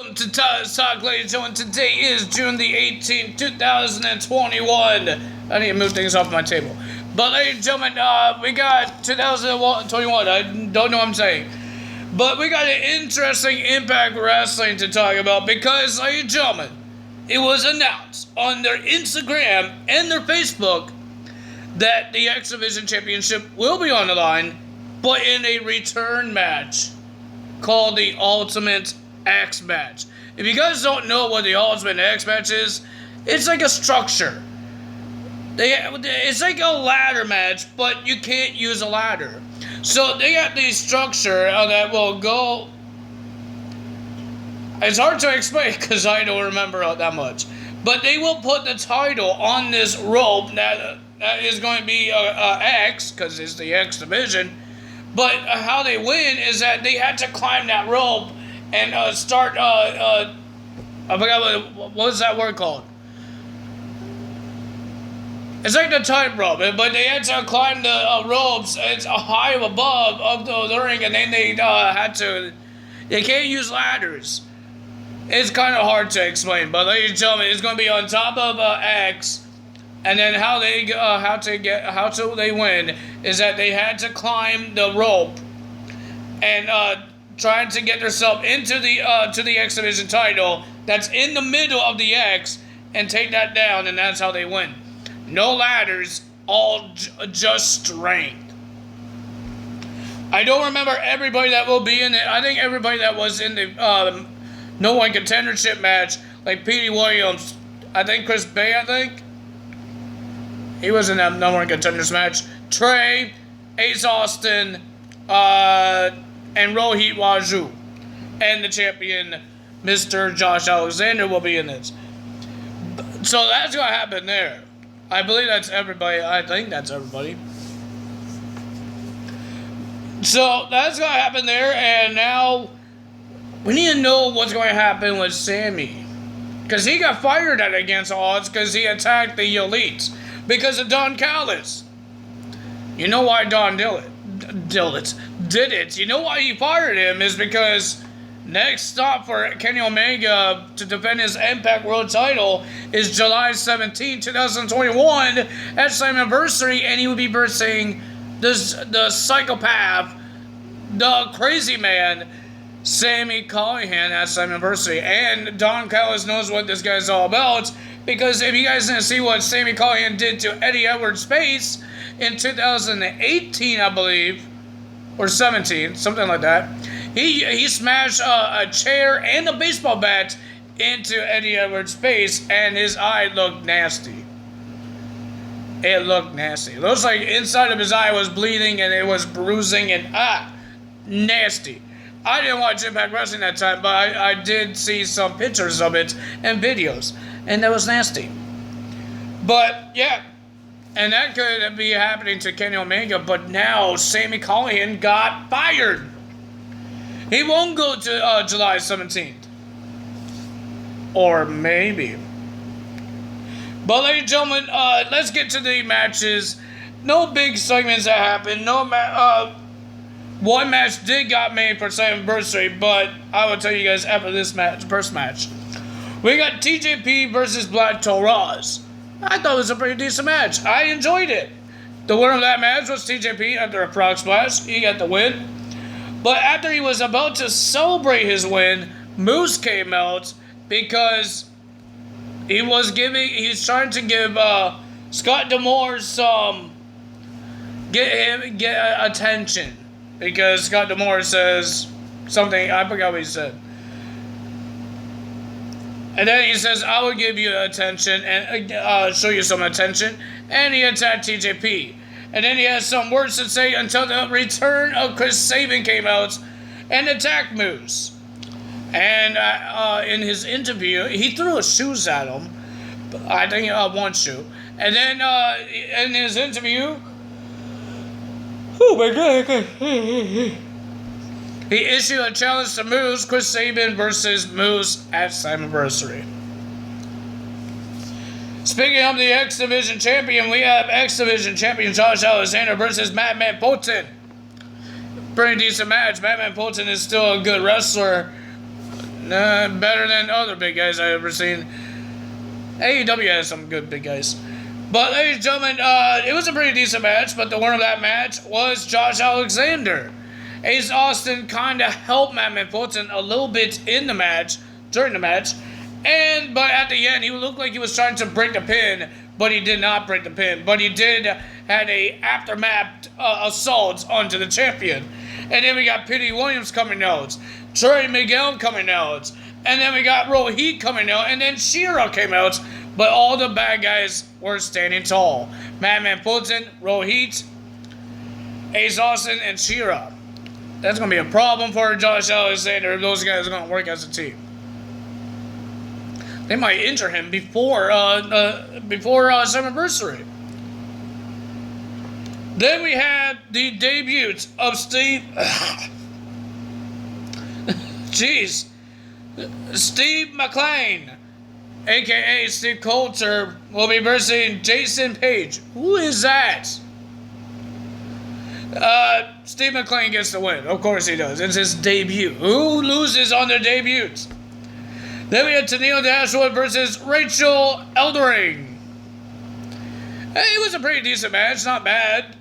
To talk, ladies and gentlemen, today is June the 18th, 2021. I need to move things off my table. But, ladies and gentlemen, we got 2021. I don't know what I'm saying. But we got an interesting Impact Wrestling to talk about because, ladies and gentlemen, it was announced on their Instagram and their Facebook that the X Division Championship will be on the line, but in a return match called the Ultimate X match. If you guys don't know what the Ultimate X match is, it's like a structure. It's like a ladder match, but you can't use a ladder. So they got the structure that will go. It's hard to explain because I don't remember that much. But they will put the title on this rope that is going to be X, because it's the X Division. But how they win is that they had to climb that rope and start, I forgot what was that word called? It's like the tightrope, but they had to climb the ropes. It's high above of the ring, and then they they can't use ladders. It's kind of hard to explain, but ladies and gentlemen, it's going to be on top of X, and then how they win is that they had to climb the rope and trying to get themselves into the to the X Division title that's in the middle of the X and take that down, and that's how they win. No ladders, all just strength. I don't remember everybody that will be in it. I think everybody that was in the No One Contendership match, like Petey Williams, I think Chris Bay, he was in that No One Contenders match. Trey, Ace Austin, and Rohit Raju, and the champion, Mr. Josh Alexander, will be in this. So that's going to happen there. I believe that's everybody. I think that's everybody. So that's going to happen there, and now we need to know what's going to happen with Sammy. Because he got fired at Against All Odds because he attacked the Elites because of Don Callis. You know why Don did it. You know why he fired him is because next stop for Kenny Omega to defend his Impact World title is July 17, 2021 at his anniversary, and he would be versing the psychopath, the crazy man, Sammy Callahan at his anniversary. And Don Callis knows what this guy's all about, because if you guys didn't see what Sammy Callahan did to Eddie Edwards' face in 2018, I believe, or 17, something like that. He smashed a chair and a baseball bat into Eddie Edwards' face, and his eye looked nasty. It looked nasty. It looks like inside of his eye was bleeding, and it was bruising, and nasty. I didn't watch Impact Wrestling that time, but I did see some pictures of it and videos, and that was nasty. But, yeah. And that could be happening to Kenny Omega, but now Sammy Callahan got fired. He won't go to July 17th. Or maybe. But ladies and gentlemen, let's get to the matches. No big segments that happened. One match did got made for 7th anniversary, but I will tell you guys after this match, first match. We got TJP versus Black Taurus. I thought it was a pretty decent match. I enjoyed it. The winner of that match was TJP after a frog splash. He got the win. But after he was about to celebrate his win, Moose came out because he's trying to give Scott D'Amore get attention. Because Scott D'Amore says something, I forgot what he said. And then he says, I will give you attention and show you some attention. And he attacked TJP. And then he has some words to say until the return of Chris Sabin came out and attacked Moose. And in his interview, he threw his shoes at him. I think one shoe. And then in his interview, oh my God. He issued a challenge to Moose, Chris Sabin versus Moose at his anniversary. Speaking of the X Division champion, we have X Division champion Josh Alexander versus Madman Fulton. Pretty decent match. Madman Fulton is still a good wrestler. Better than other big guys I've ever seen. AEW has some good big guys. But, ladies and gentlemen, it was a pretty decent match, but the winner of that match was Josh Alexander. Ace Austin kind of helped Madman Fulton a little bit in the match, during the match, but at the end, he looked like he was trying to break the pin, but he did not break the pin. But he did had a aftermath assault onto the champion. And then we got Petey Williams coming out, Trey Miguel coming out, and then we got Rohit coming out, and then Shira came out, but all the bad guys were standing tall. Madman Fulton, Rohit, Ace Austin, and Shira. That's going to be a problem for Josh Alexander if those guys are going to work as a team. They might injure him before his anniversary. Then we had the debut of Steve McLean, a.k.a. Steve Coulter, will be versing Jason Page. Who is that? Steve McLean gets the win. Of course he does. It's his debut. Who loses on their debuts? Then we had Tennille Dashwood versus Rachel Eldering. Hey, it was a pretty decent match. Not bad.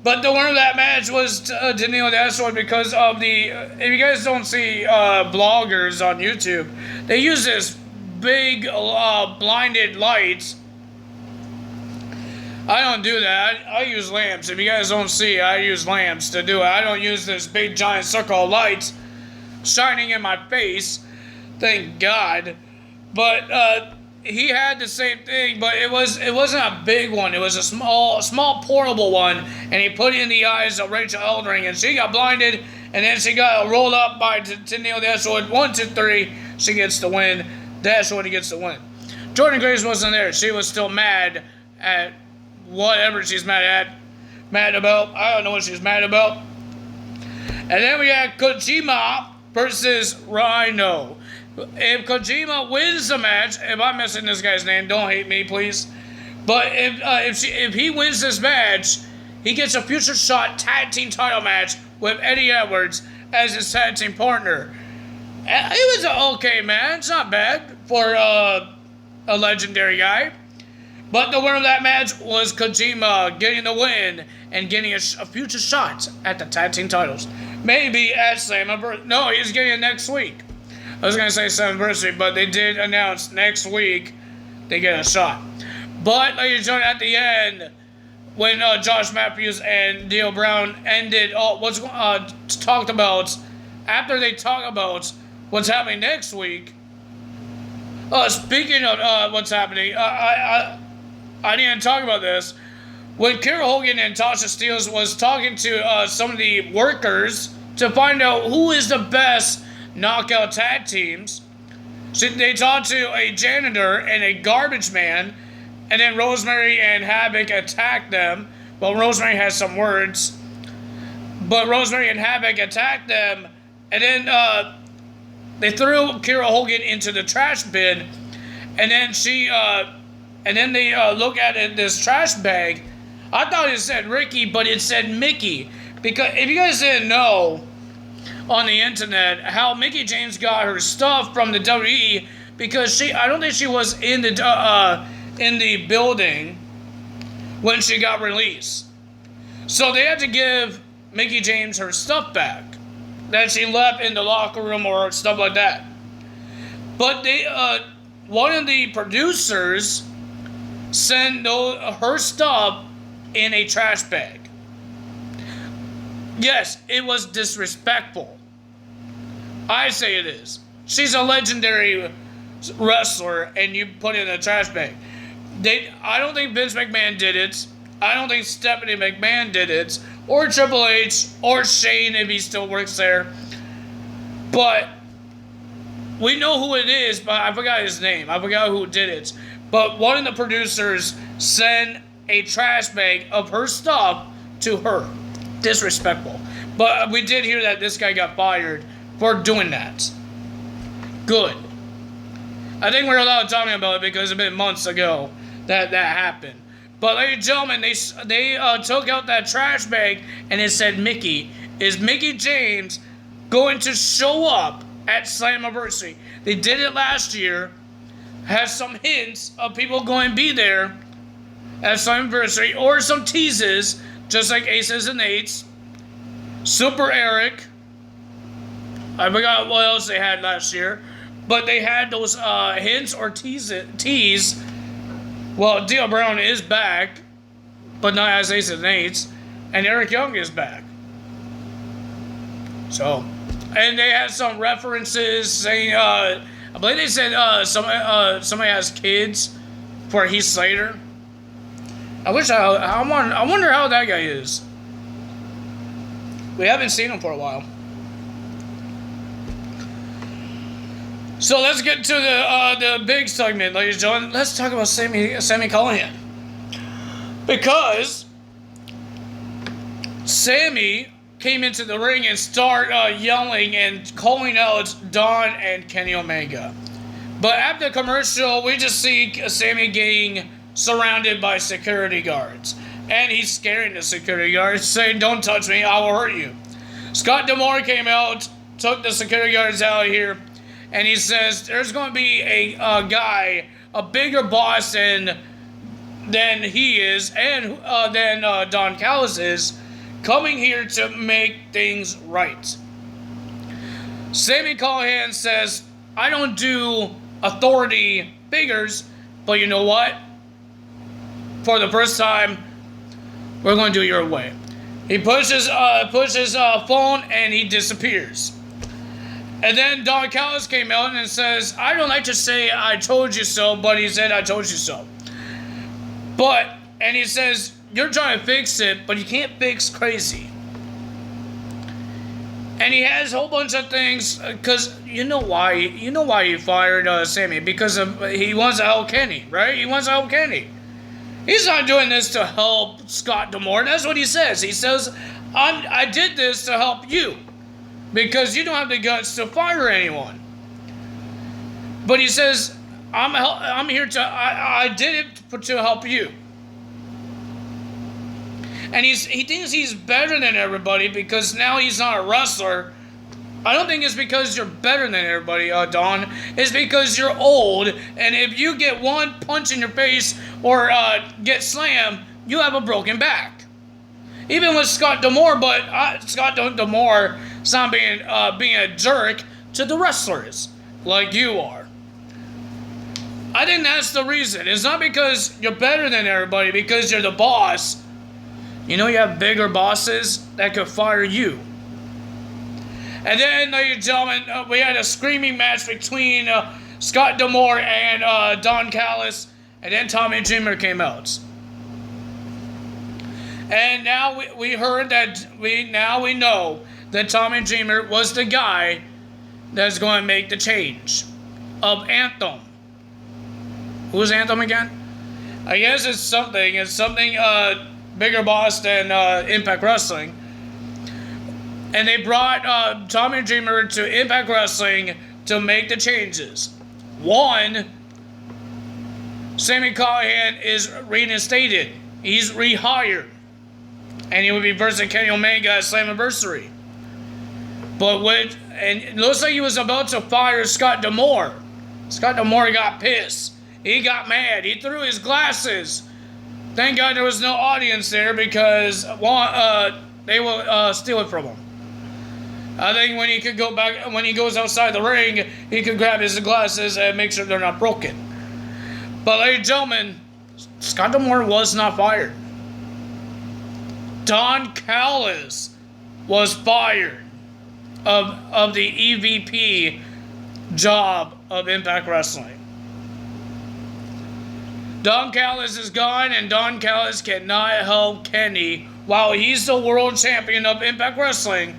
But the winner of that match was Tennille Dashwood because of the... if you guys don't see bloggers on YouTube, they use this big blinded lights. I don't do that. I use lamps. If you guys don't see, I use lamps to do it. I don't use this big giant circle of lights shining in my face. Thank God. But he had the same thing, but it wasn't a big one. It was a small portable one, and he put it in the eyes of Rachel Eldering, and she got blinded, and then she got rolled up by Tennille Dashwood. 1, 2, 3. She gets the win. Dashwood gets the win. Jordan Grace wasn't there. She was still mad at whatever she's mad about. I don't know what she's mad about. And then we had Kojima versus Rhino. If Kojima wins the match, if I'm missing this guy's name, don't hate me, please. But if he wins this match, he gets a future shot tag team title match with Eddie Edwards as his tag team partner. It was an okay match. It's not bad for a legendary guy. But the winner of that match was Kojima getting the win and getting a future shot at the tag team titles. Maybe at Slammiversary. No, he's getting it next week. I was going to say Slammiversary, but they did announce next week they get a shot. But, ladies and gentlemen, at the end, when Josh Matthews and Dio Brown ended talked about, after they talk about what's happening next week, speaking of what's happening, I didn't talk about this. When Kira Hogan and Tasha Steelz was talking to some of the workers to find out who is the best knockout tag teams, they talked to a janitor and a garbage man, and then Rosemary and Havoc attacked them. Well, Rosemary has some words, but Rosemary and Havoc attacked them, and then they threw Kira Hogan into the trash bin, and then they look at this trash bag. I thought it said Ricky, but it said Mickey. Because if you guys didn't know on the internet how Mickie James got her stuff from the WWE, because I don't think she was in the building when she got released. So they had to give Mickie James her stuff back that she left in the locker room or stuff like that. But one of the producers sent her stuff in a trash bag. Yes, it was disrespectful. I say it is. She's a legendary wrestler, and you put it in a trash bag. I don't think Vince McMahon did it. I don't think Stephanie McMahon did it, or Triple H, or Shane if he still works there. But we know who it is, but I forgot his name. I forgot who did it. But one of the producers sent a trash bag of her stuff to her. Disrespectful. But we did hear that this guy got fired for doing that. Good. I think we're allowed to talk about it because it's been months ago that happened. But ladies and gentlemen, they took out that trash bag and it said Mickey. Is Mickie James going to show up at Slammiversary. They did it last year. Has some hints of people going to be there at Slammiversary, or some teases, just like Aces and Eights. Super Eric. I forgot what else they had last year, but they had those hints or tease. Well, Dio Brown is back, but not as Aces and Eights, and Eric Young is back. So, and they had some references saying, I believe they said somebody has kids for Heath Slater. I wonder how that guy is. We haven't seen him for a while. So let's get to the big segment, ladies and gentlemen. Let's talk about Sami Callihan. Because Sami came into the ring and started yelling and calling out Don and Kenny Omega. But after the commercial, we just see Sami getting surrounded by security guards. And he's scaring the security guards, saying, "Don't touch me, I will hurt you." Scott D'Amore came out, took the security guards out of here, and he says there's going to be a guy, a bigger boss than he is, and than Don Callis is, coming here to make things right. Sami Callihan says, "I don't do authority figures, but you know what? For the first time, we're going to do it your way." He pushes phone and he disappears. And then Don Callis came out and says, "I don't like to say I told you so," but he said, "I told you so." And he says, "You're trying to fix it, but you can't fix crazy." And he has a whole bunch of things, because you know why he fired Sami, because he wants to help Kenny, right? He wants to help Kenny. He's not doing this to help Scott D'Amore. That's what he says. He says, I did this to help you, because you don't have the guts to fire anyone. But he says, I'm here to, I did it to help you. And he thinks he's better than everybody because now he's not a wrestler. I don't think it's because you're better than everybody, Don. It's because you're old, and if you get one punch in your face or get slammed, you have a broken back. Even with Scott D'Amore, but Scott D'Amore is not being a jerk to the wrestlers like you are. I think that's the reason. It's not because you're better than everybody, because you're the boss. You know, you have bigger bosses that could fire you. And then, ladies and gentlemen, we had a screaming match between Scott D'Amore and Don Callis, and then Tommy Dreamer came out. And now we heard that we know that Tommy Dreamer was the guy that's going to make the change of Anthem. Who's Anthem again? I guess it's something bigger boss than Impact Wrestling. And they brought Tommy Dreamer to Impact Wrestling to make the changes. One, Sami Callihan is reinstated. He's rehired. And he would be versus Kenny Omega at Slammiversary. And it looks like he was about to fire Scott D'Amore. Scott D'Amore got pissed. He got mad. He threw his glasses. Thank God there was no audience there, because they will steal it from him. I think when he goes outside the ring, he could grab his glasses and make sure they're not broken. But ladies and gentlemen, Scott D'Amore was not fired. Don Callis was fired of the EVP job of Impact Wrestling. Don Callis is gone, and Don Callis cannot help Kenny while he's the world champion of Impact Wrestling.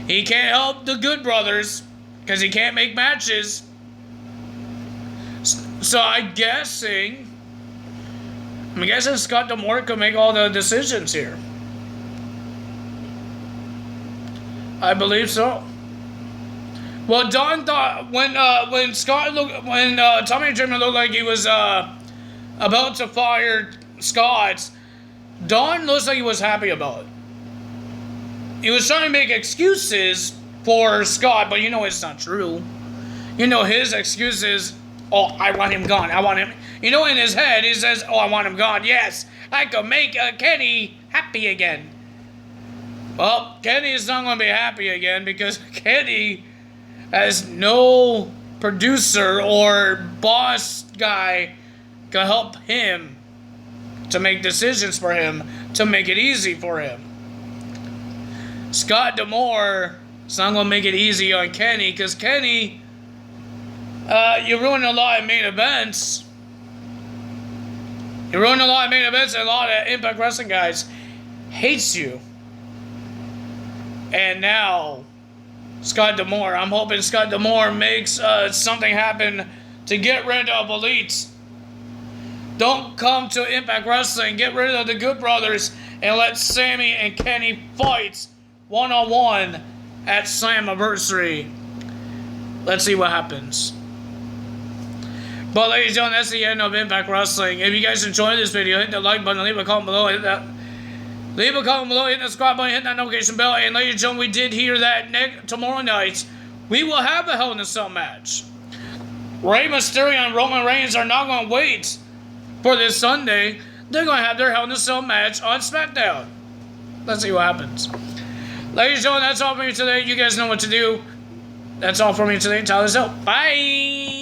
He can't help the Good Brothers because he can't make matches. So I'm guessing Scott D'Amore could make all the decisions here. I believe so. Well, Don thought when Tommy Dreamer looked like he was about to fire Scott, Don looks like he was happy about it. He was trying to make excuses, for Scott, but you know it's not true. You know his excuse is, oh, I want him gone. I want him. You know, in his head, he says, oh, I want him gone. Yes, I could make Kenny happy again. Well, Kenny is not going to be happy again because Kenny has no producer or boss guy to help him to make decisions for him, to make it easy for him. Scott D'Amore is not going to make it easy on Kenny because Kenny, you ruined a lot of main events. You ruined a lot of main events, and a lot of Impact Wrestling guys hates you. And now, Scott D'Amore. I'm hoping Scott D'Amore makes something happen to get rid of Elite. Don't come to Impact Wrestling. Get rid of the Good Brothers and let Sammy and Kenny fight one-on-one at Slammiversary. Let's see what happens. But ladies and gentlemen, that's the end of Impact Wrestling. If you guys enjoyed this video, hit the like button, leave a comment below, hit that subscribe button, hit that notification bell, and ladies and gentlemen, we did hear that tomorrow night we will have a Hell in a Cell match. Rey Mysterio and Roman Reigns are not going to wait for this Sunday. They're going to have their Hell in a Cell match on SmackDown. Let's see what happens. Ladies and gentlemen, that's all for me today. You guys know what to do. That's all for me today. Tyler's out. Bye!